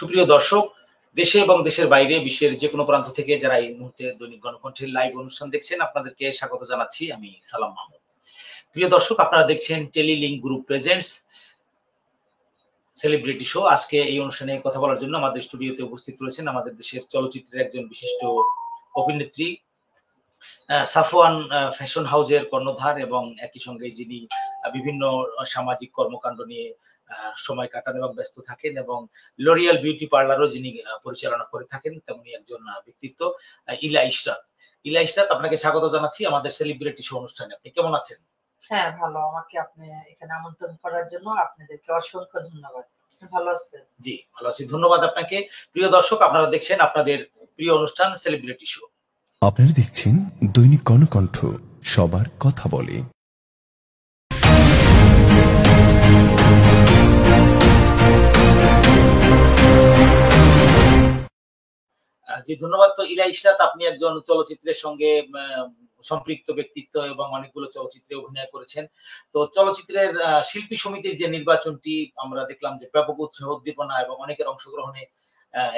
সুপ্রিয় দর্শক, দেশে এবং দেশের বাইরে বিশ্বের যেকোনো প্রান্ত থেকে যারা এই মুহূর্তে দৈনিক গণকণ্ঠের লাইভ অনুষ্ঠান দেখছেন, আপনাদেরকে স্বাগত জানাচ্ছি। আমি সালাম মাহমুদ। প্রিয় দর্শক, আপনারা দেখছেন টেলিলিংক গ্রুপ প্রেজেন্টস সেলিব্রিটি শো। আজকে এই অনুষ্ঠানে কথা বলার জন্য আমাদের স্টুডিওতে উপস্থিত রয়েছেন আমাদের দেশের চলচ্চিত্রের একজন বিশিষ্ট অভিনেত্রী, সাফওয়ান ফ্যাশন হাউজের কর্ণধার এবং একই সঙ্গে যিনি বিভিন্ন সামাজিক কর্মকাণ্ড নিয়ে সময় কাটান এবং ব্যস্ত থাকেন, এবং লরিয়াল বিউটি পার্লারও যিনি পরিচালনা করে থাকেন, তেমনি একজন ব্যক্তিত্ব, ইলা ইশরাত। ইলা ইশরাত, আপনাকে স্বাগত জানাচ্ছি আমাদের সেলিব্রিটি শো অনুষ্ঠানে। আপনি কেমন আছেন? হ্যাঁ, ভালো। আমাকে আপনি এখানে আমন্ত্রণ করার জন্য আপনাদেরকে অসংখ্য ধন্যবাদ। ভালো আছেন? জি, ভালো আছি। ধন্যবাদ আপনাকে। প্রিয় দর্শক, আপনারা দেখছেন আপনাদের প্রিয় অনুষ্ঠান সেলিব্রিটি শো। আপনারা দেখছেন দৈনিক গণকণ্ঠ, সবার কথা বলে। জি, ধন্যবাদ। তো ইলা ইশরাত, আপনি একজন চলচ্চিত্রের সঙ্গে সম্পৃক্ত ব্যক্তিত্ব এবং অনেকগুলো চলচ্চিত্রে অভিনয় করেছেন। তো চলচ্চিত্রের শিল্পী সমিতির যে নির্বাচনটি আমরা দেখলাম যে ব্যাপক উৎসাহ উদ্দীপনা এবং অনেকের অংশগ্রহণে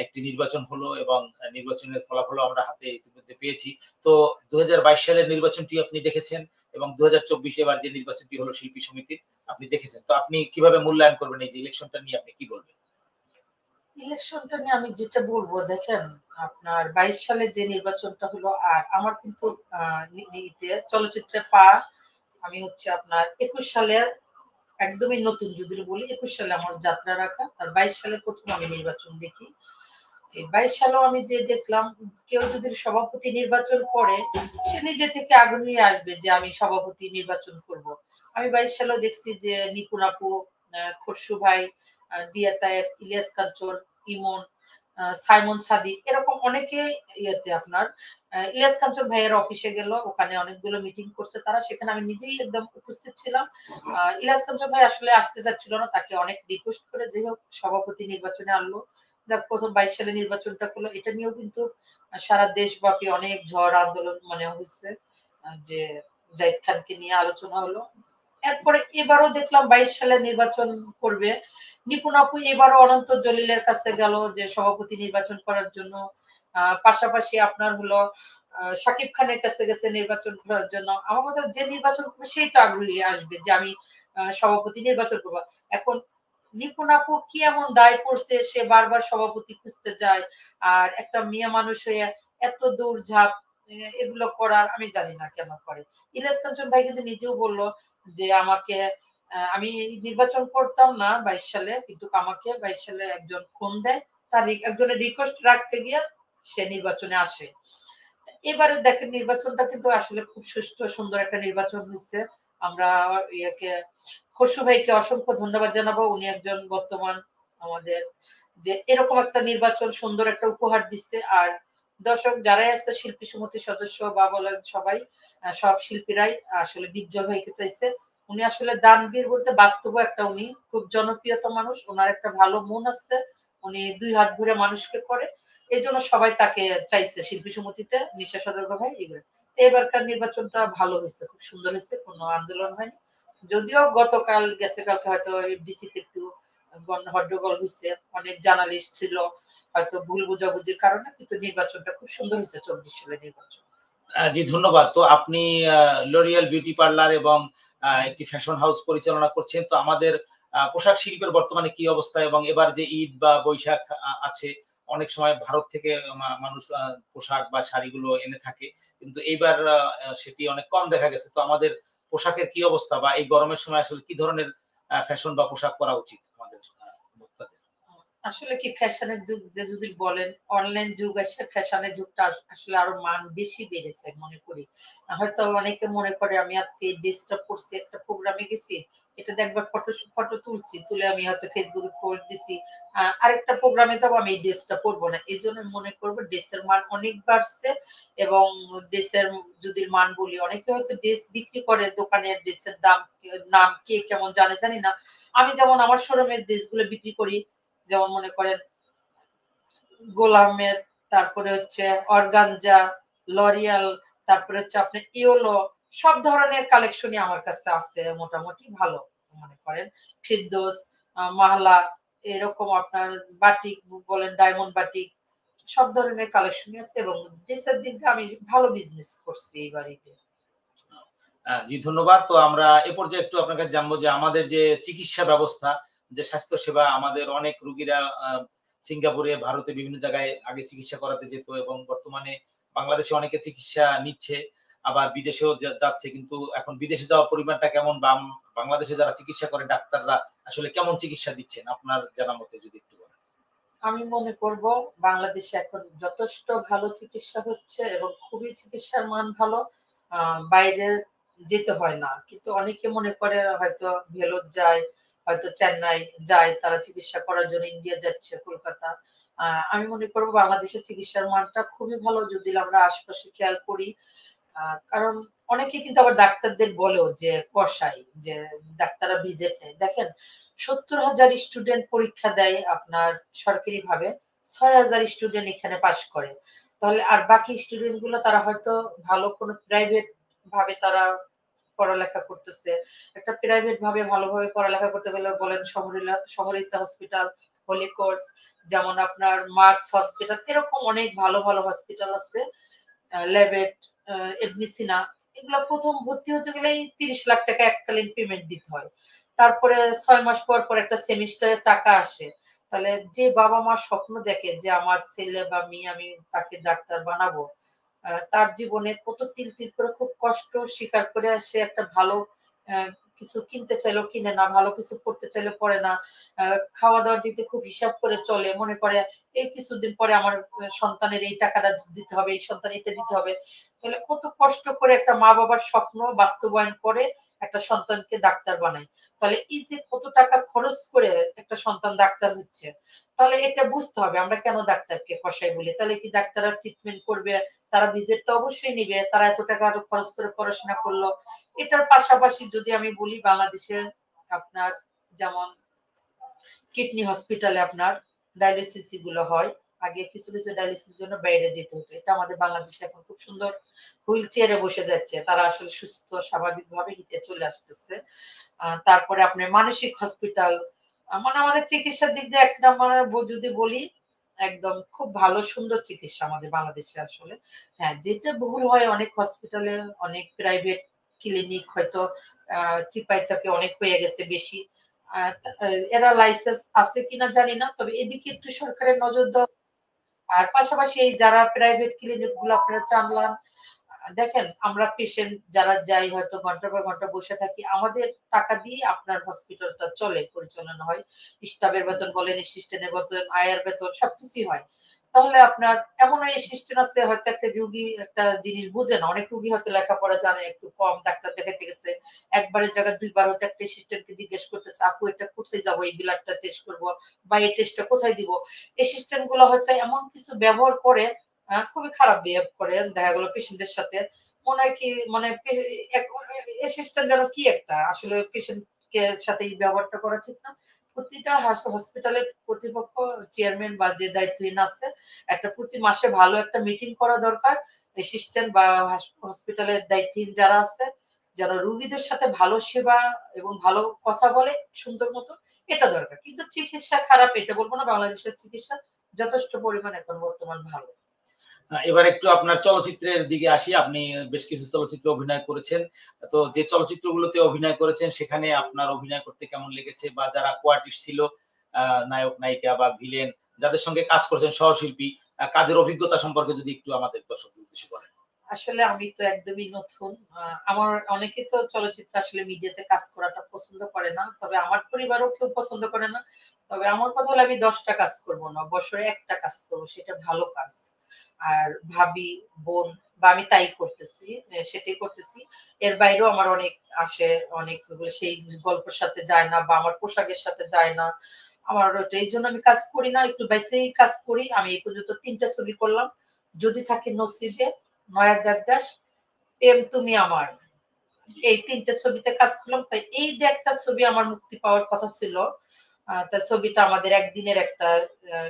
একটি নির্বাচন হলো, এবং নির্বাচনের ফলাফলও আমরা হাতে ইতিমধ্যে পেয়েছি। তো ২০২২ সালের নির্বাচনটি আপনি দেখেছেন, এবং ২০২৪ এবার যে নির্বাচনটি হলো শিল্পী সমিতির, আপনি দেখেছেন। তো আপনি কিভাবে মূল্যায়ন করবেন এই যে ইলেকশনটা নিয়ে, আপনি কি বলবেন? ইলেকশনটা নিয়ে আমি যেটা বলবো, দেখেন, আপনার ২২ সালে যে নির্বাচনটা হলো, আর আমার কিন্তু চলচ্চিত্রে আমি হচ্ছে আপনার ২১ সালে একদমই নতুন, যদি বলি ২১ সালে আমার যাত্রা রাখা, আর ২২ সালে প্রথম আমি নির্বাচন দেখি। এই ২২ সালেও আমি যে দেখলাম, কেউ যদি সভাপতি নির্বাচন করে, সে নিজে থেকে আগ্রহী আসবে যে আমি সভাপতি নির্বাচন করব। আমি ২২ সালেও দেখছি যে নিপুণ আপু, খসরু ভাই, দিয়া তায়েব, ইলিয়াস কাঞ্চন, ইমন, সাইমন সাদিক, এরকম অনেকে ইয়েতে আপনার ইলিয়াস কাঞ্চন ভাইয়ের অফিসে গেল, ওখানে অনেকগুলো মিটিং করছে তারা, সেখানে আমি নিজেই একদম উপস্থিত ছিলাম। ইলিয়াস কাঞ্চন ভাই আসলে আসতে চাচ্ছিল না, তাকে অনেক রিকোয়েস্ট করে যাই হোক সভাপতি নির্বাচনে আনলো। যাক, প্রথম ২২ সালে নির্বাচনটা করলো, এটা নিয়েও কিন্তু সারা দেশব্যাপী অনেক ঝড় আন্দোলন মনে হয়েছে, যে জাহিদ খানকে নিয়ে আলোচনা হলো। এরপরে এবারও দেখলাম ২২ সালে নির্বাচন করবে। নিপুণ আপু এবারও অনন্ত জলিলের কাছে গেল যে সভাপতি নির্বাচন করার জন্য। পাশাপাশি আপনার হলো শাকিব খানের কাছে গেছে নির্বাচন করার জন্য। আমার মতে যে নির্বাচন করবে সেই তো আগ্রহী আসবে যে আমি সভাপতি নির্বাচন করবো। এখন নিপুণ আপু কি এমন দায় পড়ছে, সে বারবার সভাপতি খুঁজতে যায়, আর একটা মেয়ে মানুষ হয়ে এত দৌড়ঝাঁপ এগুলো করার আমি জানি না কেন করে। ইলিয়াস কাঞ্চন ভাই কিন্তু নিজেও বললো যে আমাকে আমি নির্বাচন করতাম না ২২ সালে, কিন্তু আমাকে ২২ সালে একজন ফোন দেয়, তার একজনের রিকোয়েস্ট রাখতে গিয়ে সে নির্বাচনে আসে। এবারে দেখেন নির্বাচনটা কিন্তু আসলে খুব সুষ্ঠু সুন্দর একটা নির্বাচন হয়েছে। আমরা খসরু ভাইকে অসংখ্য ধন্যবাদ জানাবো, উনি একজন বর্তমান আমাদের যে এরকম একটা নির্বাচন সুন্দর একটা উপহার দিচ্ছে। আর দর্শক যারাই আছে, শিল্পী সমিতির সদস্য বা বলেন সবাই, সব শিল্পীরাই আসলে বিজ্জল ভাইকে চাইছে। উনি আসলে দানবীর বলতে বাস্তব একটা, উনি খুব জনপ্রিয়তা মানুষ, ওনার একটা ভালো মন আছে, উনি ২ হাত ভরে মানুষকে করে, এই জন্য সবাই তাকে চাইছে শিল্পী সমিতিতে, নিশা সদর্গ ভাই এগুলো। এবারকার নির্বাচনটা ভালো হয়েছে, খুব সুন্দর হয়েছে, কোনো আন্দোলন হয়নি। যদিও গতকাল গেছে কালকে হয়তো ডিসিতে একটু হট্টগোল হয়েছে, অনেক জার্নালিস্ট ছিল, হয়তো ভুল বোঝাবুঝির কারণে, কিন্তু নির্বাচনটা খুব সুন্দর হয়েছে ২৪ সালের নির্বাচন। জি, ধন্যবাদ। তো আপনি লরিয়াল বিউটি পার্লার এবং একটি ফ্যাশন হাউস পরিচালনা করছেন। তো আমাদের পোশাক শিল্পের বর্তমানে কি অবস্থা, এবং এবার যে ঈদ বা বৈশাখ আছে, অনেক সময় ভারত থেকে মানুষ পোশাক বা শাড়িগুলো এনে থাকে। কিন্তু এইবার সেটি অনেক কম দেখা গেছে। তো আমাদের পোশাকের কি অবস্থা, বা এই গরমের সময় আসলে কি ধরনের ফ্যাশন বা পোশাক পরা উচিত আমাদের ভোক্তাদের? আসলে কি, ফ্যাশনের যুগ যদি বলেন, অনলাইন যুগ এসে ফ্যাশনের যুগটা আসলে আরো মান বেশি বেড়েছে মনে করি। হয়তো অনেকে মনে করে আমি আজকে এই ড্রেসটা পরছি, একটা প্রোগ্রামে গেছি, এটা দেখবার ফটো তুলছি, তুলে আমি হয়তো ফেসবুকে পোস্ট দিছি, আরেকটা প্রোগ্রামে যাবো, আমি এই ড্রেসটা পরবো না। এই জন্য মনে করবো ড্রেসের মান অনেক বাড়ছে। এবং ড্রেসের যদি মান বলি, অনেকে হয়তো ড্রেস বিক্রি করে দোকানে, ড্রেসের নাম কে কেমন জানে জানি না। আমি যেমন আমার শোরুমের ড্রেসগুলো বিক্রি করি, যেমন মনে করেন গোলামের, তারপরে হচ্ছে অর্গানজা, লরিয়াল, তারপরে হচ্ছে আপনার ইওলো, সব ধরনের কালেকশনই আমার কাছে আছে মোটামুটি ভালো। মনে করেন ফিরদৌস, মাহলা, এরকম আপনার বাটিক বলেন, ডায়মন্ড বাটিক, সব ধরনের কালেকশনই আছে এবং ড্রেসের দিক দিয়ে আমি ভালো বিজনেস করছি এই বাড়িতে। জি ধন্যবাদ। তো আমরা এ পর্যায়ে একটু আপনার কাছে জানবো যে আমাদের যে চিকিৎসা ব্যবস্থা, যে স্বাস্থ্যসেবা আমাদের অনেক রোগীরা সিঙ্গাপুরে, ভারতে বিভিন্ন জায়গায় আগে চিকিৎসা করাতে যেত এবং বর্তমানে বাংলাদেশে অনেকে চিকিৎসা নিচ্ছে। আবার বিদেশেও যাচ্ছে। কিন্তু এখন বিদেশে যাওয়ার পরিমাণটা কেমন বা বাংলাদেশে যারা চিকিৎসা করে ডাক্তাররা আসলে কেমন চিকিৎসা দিচ্ছেন? আপনার জানা মতে যদি একটু বলেন। আমি মনে করব বাংলাদেশে এখন যথেষ্ট ভালো চিকিৎসা হচ্ছে এবং খুবই চিকিৎসার মান ভালো। বাইরে যেতে হয় না। কিন্তু অনেকে মনে করে হয়তো ভেলোর যায়, হয়তো চেন্নাই যায়, তারা চিকিৎসা করার জন্য ইন্ডিয়া যাচ্ছে, কলকাতা। আমি মনে করব বাংলাদেশের চিকিৎসার মানটা খুবই ভালো যদি আমরা আশপাশে খেয়াল করি। কারণ অনেকে কিন্তু আবার ডাক্তারদের বলেও যে কষাই, যে ডাক্তাররা ভিজিট নেয়। দেখেন ৭০,০০০ স্টুডেন্ট পরীক্ষা দেয় আপনার সরকারিভাবে, ৬,০০০ স্টুডেন্ট এখানে পাস করে। তাহলে আর বাকি স্টুডেন্ট গুলো তারা হয়তো ভালো কোনো প্রাইভেট ভাবে তারা পড়ালেখা করতেছে। একটা প্রাইভেট ভাবে ভালোভাবে পড়ালেখা করতে গেলে বলেন সমরিতা হসপিটাল, হলি কোর্স, যেমন আপনার মার্কস হসপিটাল, এরকম অনেক ভালো ভালো হসপিটাল আছে। লেভেট, এমনি সিনা, এগুলো প্রথম ভর্তি হতে গেলেই ৩০ লাখ টাকা এককালীন পেমেন্ট দিতে হয়। তারপরে ৬ মাস পর পর একটা সেমিস্টারের টাকা আসে। তাহলে যে বাবা মা স্বপ্ন দেখে যে আমার ছেলে বা মেয়ে আমি তাকে ডাক্তার বানাবো, তার জীবনে কত তিল তিল করে খুব কষ্ট স্বীকার করে সে একটা ভালো আহ, কিছু কিনতে চাইলেও কিনে না, ভালো কিছু পড়তে চাইলে পড়ে না, খাওয়া দাওয়ার দিতে খুব হিসাব করে চলে, মনে করে এই কিছুদিন পরে আমার সন্তানের এই টাকাটা দিতে হবে, এই সন্তান এটা দিতে হবে। তাহলে কত কষ্ট করে একটা মা বাবার স্বপ্ন বাস্তবায়ন করে একটা সন্তানকে ডাক্তার বানায়। তাহলে এই যে কত টাকা খরচ করে একটা সন্তান ডাক্তার হচ্ছে, তাহলে এটা বুঝতে হবে আমরা কেন ডাক্তারকে কষাই বলি। তাহলে কি ডাক্তাররা ট্রিটমেন্ট করবে, তারা ভিজিট তো অবশ্যই নিবে, তারা এত টাকা আরো খরচ করে পড়াশোনা করলো। এটার পাশাপাশি যদি আমি বলি বাংলাদেশে আপনার যেমন কিডনি হসপিটালে আপনার ডায়ালিসিস গুলো হয়। আগে কিছু কিছু ডায়ালিসিস জন্য বাইরে যেতে হতো, এটা আমাদের বাংলাদেশে এখন খুব সুন্দর হুইল চেয়ারে বসে যাচ্ছে, তারা আসলে সুস্থ স্বাভাবিক ভাবে হিতে চলে আসতেছে। তারপরে আপনার মানসিক হসপিটাল, মানে আমাদের চিকিৎসার দিক দিয়ে এক নম্বরে যদি বলি একদম খুব ভালো সুন্দর চিকিৎসা আমাদের বাংলাদেশে আসলে। হ্যাঁ, যেটা ভুল হয় অনেক হসপিটালে, অনেক প্রাইভেট ক্লিনিক হয়তো চিপাই চাপে অনেক হয়ে গেছে বেশি। এরা লাইসেন্স আছে কিনা জানি না, তবে এদিকে একটু সরকারের নজর দেওয়া। আর পাশাপাশি এই যারা প্রাইভেট ক্লিনিক গুলো আপনারা চালান, দেখেন আমরা পেশেন্ট যারা যাই হয়তো ঘন্টার পর ঘন্টা বসে থাকি, আমাদের টাকা দিয়ে আপনার হসপিটালটা চলে, পরিচালনা হয়। স্টাফের বেতন বলেন, অ্যাসিস্ট্যান্টের বেতন, আয়ার বেতন, সবকিছুই হয়। তাহলে আপনার এমন অ্যাসিস্ট্যান্ট আছে হয়তো একটা রুগী একটা জিনিস বুঝে না, অনেক রুগী হয়তো লেখাপড়া জানে একটু কম, ডাক্তার দেখাতে গেছে, একবারের জায়গায় দুইবার হয়তো একটা অ্যাসিস্ট্যান্টকে জিজ্ঞেস করতেছে আপু এটা কোথায় যাবো, এই ব্লাডটা টেস্ট করবো বা এই টেস্টটা কোথায় দিব। অ্যাসিস্ট্যান্ট গুলো হয়তো এমন কিছু ব্যবহার করে, খুবই খারাপ বিহেভ করে, দেখা গেল পেশেন্টের সাথে। মনে হয় কি মানে অ্যাসিস্ট্যান্ট যেন কি একটা, আসলে পেশেন্ট কে সাথে এই ব্যবহারটা করা ঠিক না। প্রতিটা হসপিটালের কর্তৃপক্ষ, চেয়ারম্যান বা যে দায়িত্বহীন আছে, একটা প্রতি মাসে ভালো একটা মিটিং করা দরকার। অ্যাসিস্ট্যান্ট বা হসপিটালের দায়িত্বহীন যারা আছে, যারা রুগীদের সাথে ভালো সেবা এবং ভালো কথা বলে সুন্দর মতো, এটা দরকার। কিন্তু চিকিৎসা খারাপ এটা বলবো না, বাংলাদেশের চিকিৎসা যথেষ্ট পরিমাণ এখন বর্তমান ভালো। এবার একটু আপনার চলচ্চিত্রের দিকে আসি। আপনি বেশ কিছু চলচ্চিত্রে অভিনয় করেছেন। তো যে চলচ্চিত্রগুলোতে অভিনয় করেছেন সেখানে আপনার অভিনয় করতে কেমন লেগেছে? বা যারা কোয়ার্টিস্ট ছিল, নায়ক, নায়িকা বা ভিলেন যাদের সঙ্গে কাজ করেছেন সহশিল্পী, কাজের অভিজ্ঞতা সম্পর্কে যদি একটু আমাদের দর্শকদের উদ্দেশ্যে বলেন। আসলে আমি তো একদমই নতুন। আমার অনেকে তো চলচ্চিত্র আসলে মিডিয়াতে কাজ করাটা পছন্দ করে না। তবে আমার পরিবারও কেউ পছন্দ করে না। তবে আমার কথা হলো আমি ১০ টা কাজ করব না। বছরে ১ টা কাজ করব, সেটা ভালো কাজ। আর ভাবি, বোন বা আমি তাই করতেছি, সেটাই করতেছি। এর বাইরেও আমার অনেক আসে, অনেকগুলো সেই গল্পের সাথে যায় না বা আমার পোশাকের সাথে যায় না। আমার ওটা এইজন্য আমি কাজ করি না। একটু বেশিই কাজ করি। আমি এই পর্যন্ত ৩ টা ছবি করলাম। যদি থাকে নসিবে, নয়া দেবদাস, প্রেম তুমি আমার, এই ৩ টে ছবিতে কাজ করলাম। তাই এই যে একটা ছবি আমার মুক্তি পাওয়ার কথা ছিল, তা ছবিটা আমাদের একদিনের একটা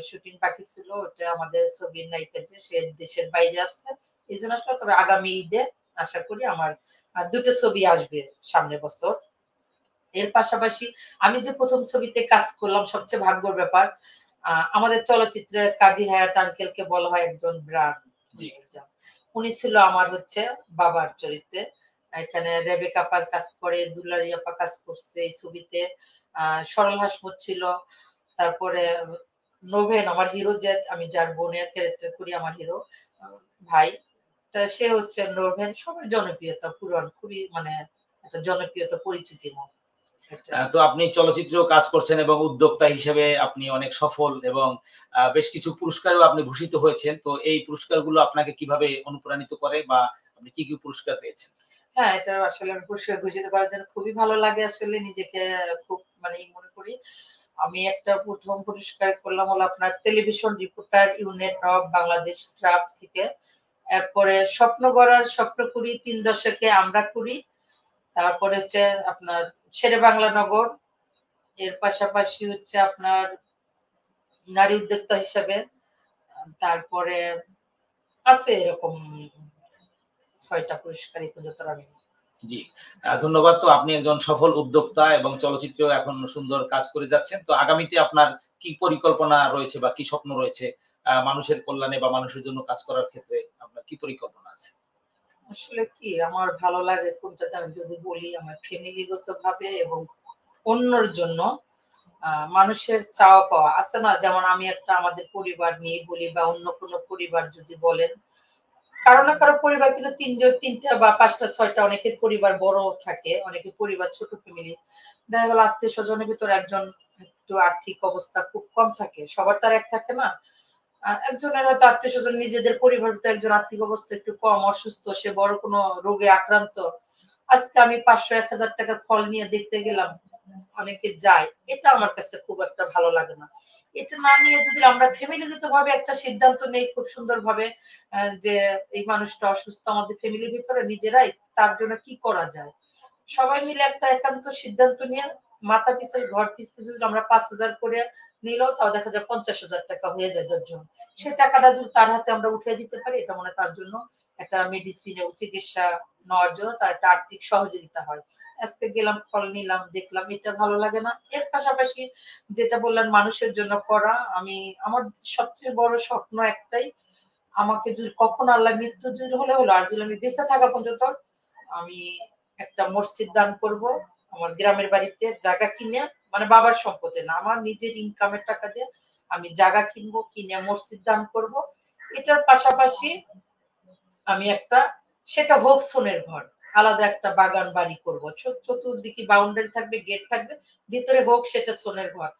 শুটিং বাকি ছিল। ওটা আমাদের ছবির নায়িকা যে সে দেশের বাইরে আসছে, এই জন্য আসলে। তবে আগামী ঈদে আশা করি আমার ২ টো ছবি আসবে সামনের বছর। এর পাশাপাশি আমি যে প্রথম ছবিতে কাজ করলাম, সবচেয়ে ভাগ্যের ব্যাপার, আমাদের চলচ্চিত্রে কাজী হায়াৎ আঙ্কেলকে বলা হয় একজন ব্রান্ড। উনি ছিল আমার হচ্ছে বাবার চরিত্রে। এখানে রেবেকা আপা কাজ করে, দুলারি আপা কাজ করছে এই ছবিতে, সরল হাসমত ছিল, তারপরে নোভেন আমার হিরো, যে আমি যার বোনের ক্যারেক্টার করি, আমার হিরো ভাই, তা সে হচ্ছে নোভেন। সবাই জনপ্রিয়তা পুরান, খুবই মানে একটা জনপ্রিয়তা পরিচিতি। তো আপনি চলচ্চিত্রেও কাজ করছেন এবং উদ্যোক্তা হিসেবে আপনি অনেক সফল এবং বেশ কিছু পুরস্কারেও আপনি ভূষিত হয়েছেন। তো এই পুরস্কারগুলো আপনাকে কিভাবে অনুপ্রাণিত করে বা আপনি কি, কি পুরস্কার পেয়েছেন? হ্যাঁ, এটা আসলে আমি পুরস্কার ঘোষিত করার জন্য খুবই ভালো লাগে, আসলে নিজেকে খুব মানে মনে করি। আমি একটা প্রথম পুরস্কার করলাম হলো আপনার television reporter unit of Bangladesh trough থেকে। এরপরে স্বপ্ন গড়ার স্বপ্ন করি ৩ দশকে আমরা করি। তারপরে হচ্ছে আপনার শেরে বাংলা নগর। এর পাশাপাশি হচ্ছে আপনার নারী উদ্যোক্তা হিসাবে। তারপরে আছে এরকম ৬টা পুরস্কার এই পর্যন্ত আমি। জি। ধন্যবাদ। তো আপনি একজন সফল উদ্যোক্তা এবং চলচ্চিত্রেও এখন সুন্দর কাজ করে যাচ্ছেন। তো আগামীতে আপনার কি পরিকল্পনা রয়েছে বা কি স্বপ্ন রয়েছে? মানুষের কল্যাণে বা মানুষের জন্য কাজ করার ক্ষেত্রে আপনার কি পরিকল্পনা আছে? আসলে কি আমার ভালো লাগে কোনটা জানেন? যদি বলি, আমার ফ্যামিলিগত ভাবে এবং অন্যর জন্য মানুষের চাওয়া পাওয়া আছে না? যেমন আমি একটা আমাদের পরিবার নিয়ে বলি, বা অন্য কোনো পরিবার যদি বলেন, কারো না কারো পরিবার কিন্তু ৩টা বা ৫টা ৬টা, অনেকের পরিবার বড় থাকে, অনেকের পরিবার ছোট ফ্যামিলি। দেখা গেল আত্মীয়-স্বজনের ভিতর একজন একটু আর্থিক অবস্থা খুব কম থাকে। সবার তো আর এক থাকে না। একজনের হয়তো আত্মীয়-স্বজন, নিজেদের পরিবারের ভিতরে একজন আর্থিক অবস্থা একটু কম, অসুস্থ, সে বড় কোনো রোগে আক্রান্ত। আজকে আমি ৫০০-১,০০০ টাকার ফল নিয়ে দেখতে গেলাম, অনেকে যায়। এটা আমার কাছে খুব একটা ভালো লাগে না। এটা না নিয়ে যদি আমরা ফ্যামিলিগত ভাবে একটা সিদ্ধান্ত নেই খুব সুন্দরভাবে, যে এই মানুষটা অসুস্থ, আমাদের ফ্যামিলির ভিতরে নিজেরাই তার জন্য কি করা যায়? সবাই মিলে একটা একান্ত সিদ্ধান্ত নিয়ে মাথা পিছু, ঘর পিছু যদি আমরা ৫,০০০ করে নিলেও তাও দেখা যায় ৫০,০০০ টাকা হয়ে যায় ১০ জন। সে টাকাটা যদি তার হাতে আমরা উঠিয়ে দিতে পারি, এটা মনে হয় তার জন্য একটা মেডিসিন এবং চিকিৎসা নেওয়ার জন্য তার একটা আর্থিক সহযোগিতা হয়। আজকে গেলাম, ফল নিলাম, দেখলাম, এটা ভালো লাগে না? এর পাশাপাশি যেটা বললেন মানুষের জন্য করা, আমার সবচেয়ে বড় স্বপ্ন একটাই, আমাকে যদি কখনো আল্লাহ মৃত্যু যদি হলে হলো, আর যদি আমি বেঁচে থাকা পর্যন্ত আমি একটা মসজিদ দান করব। আমার গ্রামের বাড়িতে জায়গা কিনে, মানে বাবার সম্পত্তি না, আমার নিজের ইনকামের টাকা দিয়ে আমি জায়গা কিনবো, কিনে মসজিদ দান করব। এটার পাশাপাশি আমি একটা, সেটা হোক সোনের ঘর, আলাদা একটা বাগান বাড়ি করব, চতুর্দিকে বাউন্ডারি থাকবে, গেট থাকবে, ভিতরে হোক সেটা সোনের ঘর।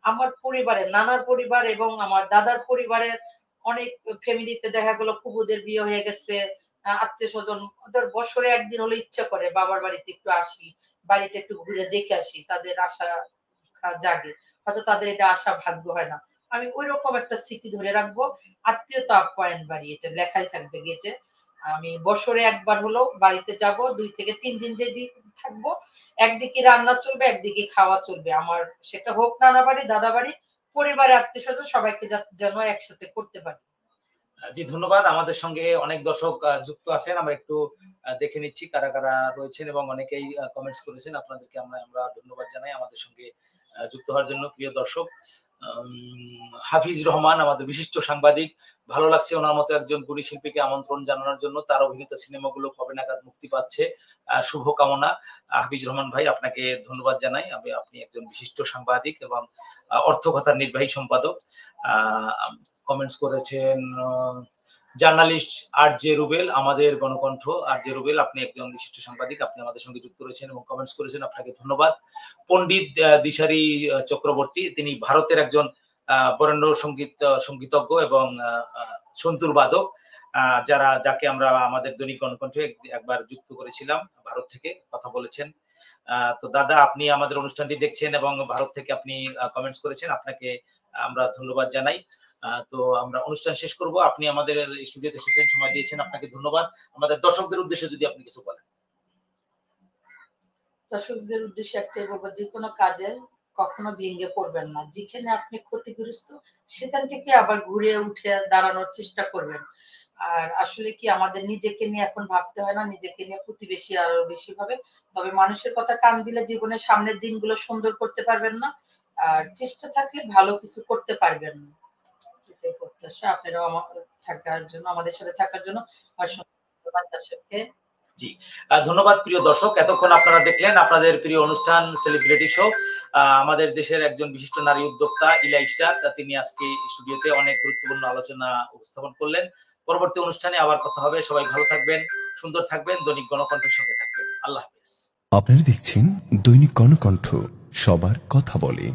আমার পরিবারের, নানার পরিবার এবং আমার দাদার পরিবারের অনেক ফ্যামিলিতে দেখা গেল ফুপুদের বিয়ে হয়ে গেছে, আত্মীয় স্বজন ওদের বছরে একদিন হলে ইচ্ছা করে বাবার বাড়িতে একটু আসি, বাড়িটা একটু ঘুরে দেখে আসি, তাদের আশা জাগে। হয়তো তাদের এটা আশা ভাগ্য হয় না। আমি ওই রকম একটা স্মৃতি ধরে রাখবো। আত্মীয়তা আপ্যায়ন বাড়ি, এটা লেখাই থাকবে গেটে। আমি বছরে একবার হলেও বাড়িতে যাব, ২ থেকে ৩ দিন যেদিন থাকবো, একদিকে রান্না চলবে, একদিকে খাওয়া চলবে। আমার সেটা হোক নানা বাড়ি, দাদা বাড়ি, পরিবারে আত্মীয় স্বজন সবাইকে যেন একসাথে করতে পারি। জি, ধন্যবাদ। আমাদের সঙ্গে অনেক দর্শক যুক্ত আছেন। আমরা একটু দেখে নিচ্ছি কারা, কারা রয়েছেন এবং অনেকেই কমেন্টস করেছেন। আপনাদেরকে আমরা ধন্যবাদ জানাই আমাদের সঙ্গে যুক্ত হওয়ার জন্য প্রিয় দর্শক। হাফিজ রহমান আমাদের বিশিষ্ট সাংবাদিক। ভালো লাগছে ওনার মতো একজন গুণী শিল্পীকে আমন্ত্রণ জানানোর জন্য। তার অভিনীত সিনেমাগুলো কবে নাগাদ মুক্তি পাচ্ছে? শুভকামনা। হাফিজ রহমান ভাই, আপনাকে ধন্যবাদ জানাই। আপনি একজন বিশিষ্ট সাংবাদিক এবং অর্থকথার নির্বাহী সম্পাদক। আ কমেন্টস করেছেন জার্নালিস্ট আর.জে. রুবেল, আমাদের গণকণ্ঠ। আর.জে. রুবেল, আপনি একজন বিশিষ্ট সাংবাদিক। আপনি আমাদের সঙ্গে যুক্ত রয়েছেন এবং কমেন্টস করেছেন। আপনাকে ধন্যবাদ। পণ্ডিত দিশারি চক্রবর্তী, তিনি ভারতের একজন বরেণ্য সংগীতজ্ঞ এবং সন্তুর বাদক, যাকে আমরা আমাদের দৈনিক গণকণ্ঠে একবার যুক্ত করেছিলাম ভারত থেকে, কথা বলেছেন। তো দাদা, আপনি আমাদের অনুষ্ঠানটি দেখছেন এবং ভারত থেকে আপনি কমেন্টস করেছেন। আপনাকে আমরা ধন্যবাদ জানাই। তো আমরা অনুষ্ঠান শেষ করব। আপনি আমাদের স্টুডিওতে এসেছেন, সময় দিয়েছেন, আপনাকে ধন্যবাদ। আমাদের দর্শকদের উদ্দেশ্যে যদি আপনি কিছু বলেন। দর্শকদের উদ্দেশ্যে একটাই বলবো, যে কোনো কাজে কখনো ভেঙে পড়বেন না। যেখানে আপনি ক্ষতিগ্রস্ত, সেখান থেকে আবার ঘুরে উঠে দাঁড়ানোর চেষ্টা করবেন। আর আসলে কি আমাদের নিজেকে নিয়ে এখন ভাবতে হয় না, নিজেকে নিয়ে প্রতিবেশী আরো বেশি ভাবে। তবে মানুষের কথা কান দিলে জীবনের সামনের দিনগুলো সুন্দর করতে পারবেন না, আর চেষ্টা থাকলে ভালো কিছু করতে পারবেন না। এটাই প্রত্যাশা। আপনারাও আমাদের সাথে থাকার জন্য অসংখ্য ধন্যবাদ দর্শককে। জি, ধন্যবাদ প্রিয় দর্শক। এতক্ষণ আপনারা দেখলেন আপনাদের প্রিয় অনুষ্ঠান সেলিব্রিটি শো। আমাদের দেশের একজন বিশিষ্ট নারী উদ্যোক্তা ইলা ইশরাত, তিনি আজকে স্টুডিওতে অনেক গুরুত্বপূর্ণ আলোচনা উপস্থাপন করলেন। পরবর্তী অনুষ্ঠানে আবার কথা হবে। সবাই ভালো থাকবেন, সুন্দর থাকবেন, দৈনিক গণকণ্ঠের সঙ্গে থাকবেন। আল্লাহ হাফেজ। আপনারা দেখছেন দৈনিক কর্ণকণ্ঠ, সবার কথা বলে।